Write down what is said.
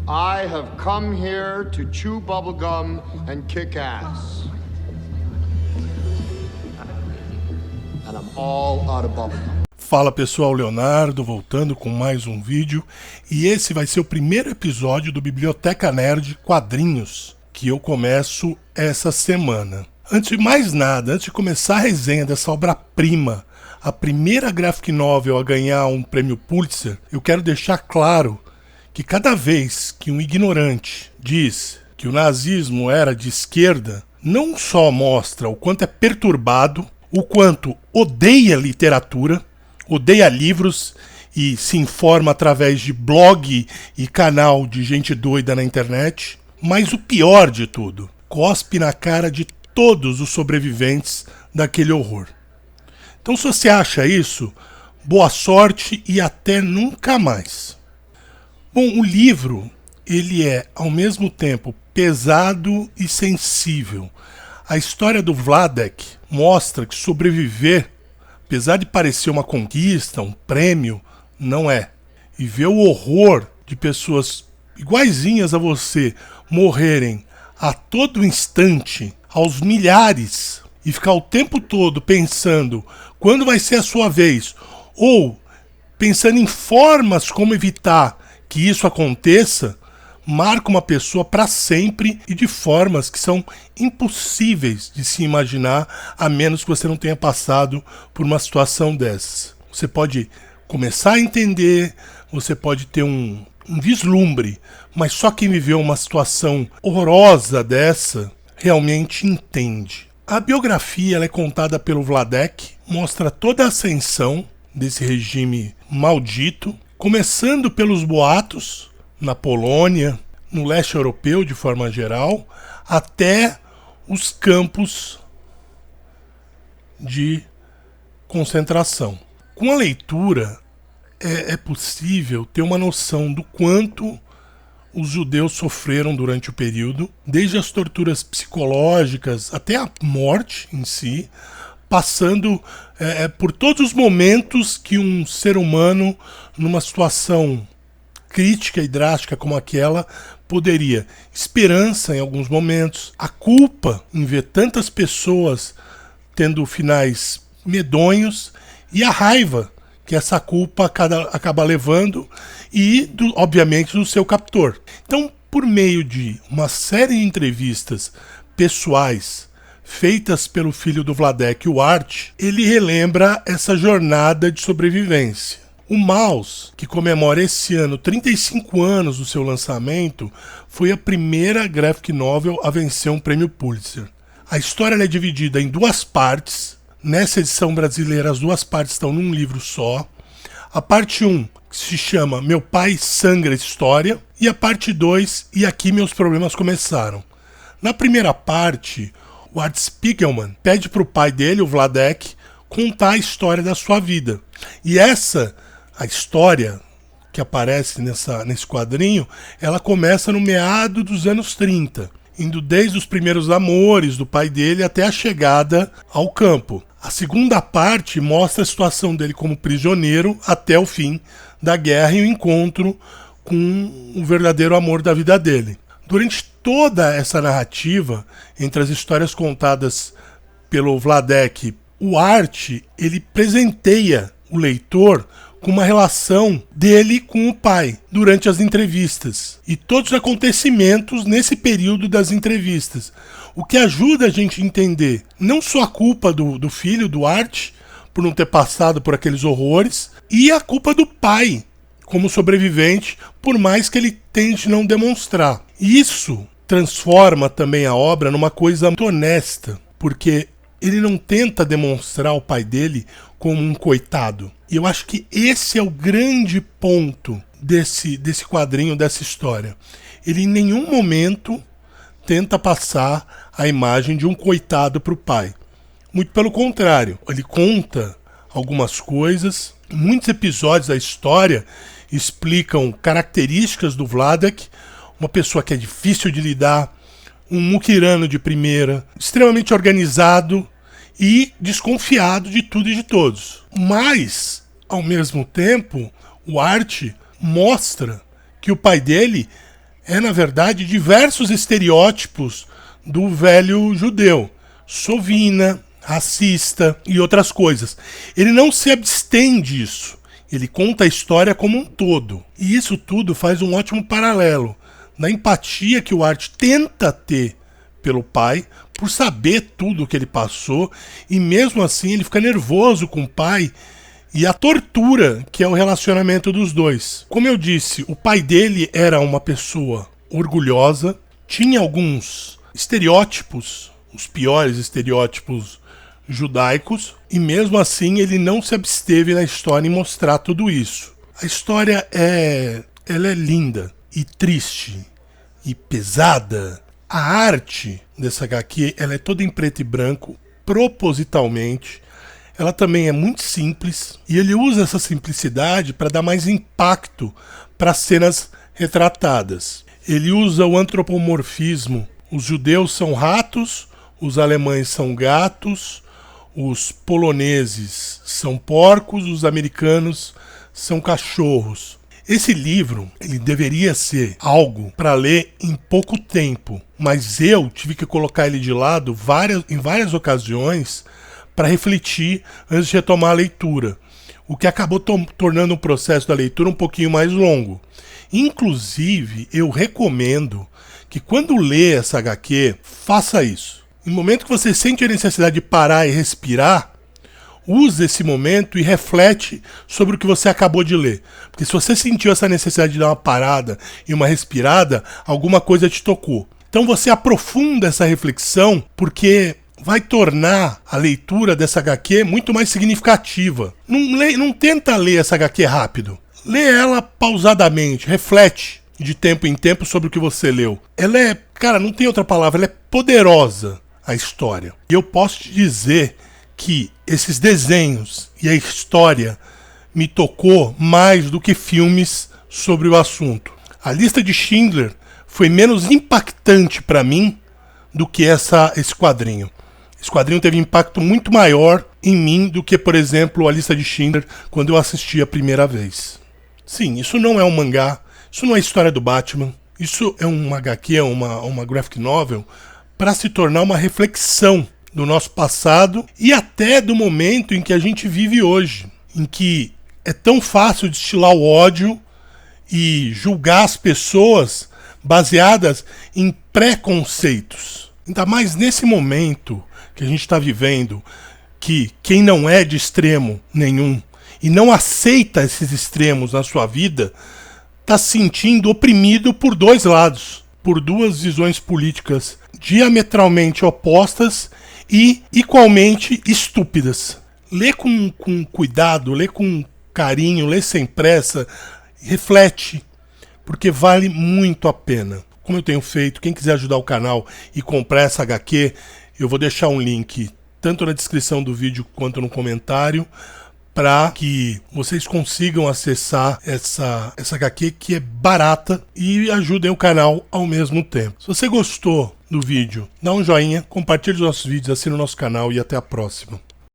I have come here to chew bubblegum and kick ass. And I'm all out of bubblegum. Fala pessoal, Leonardo voltando com mais um vídeo, e esse vai ser o primeiro episódio do Biblioteca Nerd Quadrinhos que eu começo essa semana. Antes de mais nada, antes de começar a resenha dessa obra-prima, a primeira graphic novel a ganhar um prêmio Pulitzer, eu quero deixar claro que cada vez que um ignorante diz que o nazismo era de esquerda, não só mostra o quanto é perturbado, o quanto odeia literatura, odeia livros e se informa através de blog e canal de gente doida na internet, mas o pior de tudo, cospe na cara de todos os sobreviventes daquele horror. Então, se você acha isso, boa sorte e até nunca mais. Bom, o livro, ele é, ao mesmo tempo, pesado e sensível. A história do Vladek mostra que sobreviver, apesar de parecer uma conquista, um prêmio, não é. E ver o horror de pessoas iguaizinhas a você morrerem a todo instante, aos milhares, e ficar o tempo todo pensando quando vai ser a sua vez, ou pensando em formas como evitar que isso aconteça, marca uma pessoa para sempre e de formas que são impossíveis de se imaginar, a menos que você não tenha passado por uma situação dessas. Você pode começar a entender, você pode ter um vislumbre, mas só quem viveu uma situação horrorosa dessa realmente entende. A biografia ela é contada pelo Vladek, mostra toda a ascensão desse regime maldito, começando pelos boatos na Polônia, no leste europeu de forma geral, até os campos de concentração. Com a leitura é possível ter uma noção do quanto os judeus sofreram durante o período, desde as torturas psicológicas até a morte em si, passando por todos os momentos que um ser humano, numa situação crítica e drástica como aquela, poderia. Esperança em alguns momentos, a culpa em ver tantas pessoas tendo finais medonhos e a raiva que essa culpa acaba levando e, obviamente, do seu captor. Então, por meio de uma série de entrevistas pessoais feitas pelo filho do Vladek, o Art, ele relembra essa jornada de sobrevivência. O Maus, que comemora esse ano 35 anos do seu lançamento, foi a primeira graphic novel a vencer um prêmio Pulitzer. A história é dividida em duas partes. Nessa edição brasileira, as duas partes estão num livro só. A parte 1, que se chama Meu Pai Sangra História, e a parte 2, E Aqui Meus Problemas Começaram. Na primeira parte, o Art Spiegelman pede para o pai dele, o Vladek, contar a história da sua vida. E a história que aparece nesse quadrinho, ela começa no meado dos anos 30, indo desde os primeiros amores do pai dele até a chegada ao campo. A segunda parte mostra a situação dele como prisioneiro até o fim da guerra e o encontro com o verdadeiro amor da vida dele. Durante toda essa narrativa, entre as histórias contadas pelo Vladek, o Art, ele presenteia o leitor com uma relação dele com o pai durante as entrevistas e todos os acontecimentos nesse período das entrevistas, o que ajuda a gente a entender não só a culpa do filho, do Art, por não ter passado por aqueles horrores, e a culpa do pai como sobrevivente, por mais que ele tente não demonstrar. Isso transforma também a obra numa coisa muito honesta, porque ele não tenta demonstrar o pai dele como um coitado. E eu acho que esse é o grande ponto desse quadrinho, dessa história. Ele em nenhum momento tenta passar a imagem de um coitado para o pai. Muito pelo contrário, ele conta algumas coisas. Muitos episódios da história explicam características do Vladek, uma pessoa que é difícil de lidar, um muquirano de primeira, extremamente organizado e desconfiado de tudo e de todos. Mas, ao mesmo tempo, o Art mostra que o pai dele é, na verdade, diversos estereótipos do velho judeu. Sovina, racista e outras coisas. Ele não se abstém disso. Ele conta a história como um todo. E isso tudo faz um ótimo paralelo da empatia que o Art tenta ter pelo pai, por saber tudo o que ele passou, e mesmo assim ele fica nervoso com o pai e a tortura que é o relacionamento dos dois. Como eu disse, o pai dele era uma pessoa orgulhosa, tinha alguns estereótipos, os piores estereótipos judaicos, e mesmo assim ele não se absteve na história em mostrar tudo isso. A história ela é linda e triste e pesada. A arte dessa HQ ela é toda em preto e branco, propositalmente. Ela também é muito simples e ele usa essa simplicidade para dar mais impacto para as cenas retratadas. Ele usa o antropomorfismo. Os judeus são ratos, os alemães são gatos, os poloneses são porcos, os americanos são cachorros. Esse livro ele deveria ser algo para ler em pouco tempo, mas eu tive que colocar ele de lado em várias ocasiões para refletir antes de retomar a leitura, o que acabou tornando o processo da leitura um pouquinho mais longo. Inclusive, eu recomendo que quando lê essa HQ, faça isso. No momento que você sente a necessidade de parar e respirar, use esse momento e reflete sobre o que você acabou de ler. Porque se você sentiu essa necessidade de dar uma parada e uma respirada, alguma coisa te tocou. Então você aprofunda essa reflexão, porque vai tornar a leitura dessa HQ muito mais significativa. Não tenta ler essa HQ rápido. Lê ela pausadamente, reflete de tempo em tempo sobre o que você leu. Ela é, cara, não tem outra palavra, ela é poderosa, a história. E eu posso te dizer que esses desenhos e a história me tocou mais do que filmes sobre o assunto. A Lista de Schindler foi menos impactante para mim do que esse quadrinho. Esse quadrinho teve impacto muito maior em mim do que, por exemplo, a Lista de Schindler quando eu assisti a primeira vez. Sim, isso não é um mangá, isso não é a história do Batman, isso é uma HQ, uma graphic novel para se tornar uma reflexão do nosso passado e até do momento em que a gente vive hoje, em que é tão fácil destilar o ódio e julgar as pessoas baseadas em preconceitos. Ainda mais nesse momento que a gente está vivendo, que quem não é de extremo nenhum e não aceita esses extremos na sua vida, está se sentindo oprimido por dois lados, por duas visões políticas diametralmente opostas e igualmente estúpidas. Lê com cuidado, lê com carinho, lê sem pressa, reflete, porque vale muito a pena. Como eu tenho feito, quem quiser ajudar o canal e comprar essa HQ, eu vou deixar um link tanto na descrição do vídeo quanto no comentário, para que vocês consigam acessar essa HQ que é barata e ajudem o canal ao mesmo tempo. Se você gostou do vídeo, dá um joinha, compartilhe os nossos vídeos, assine o nosso canal e até a próxima.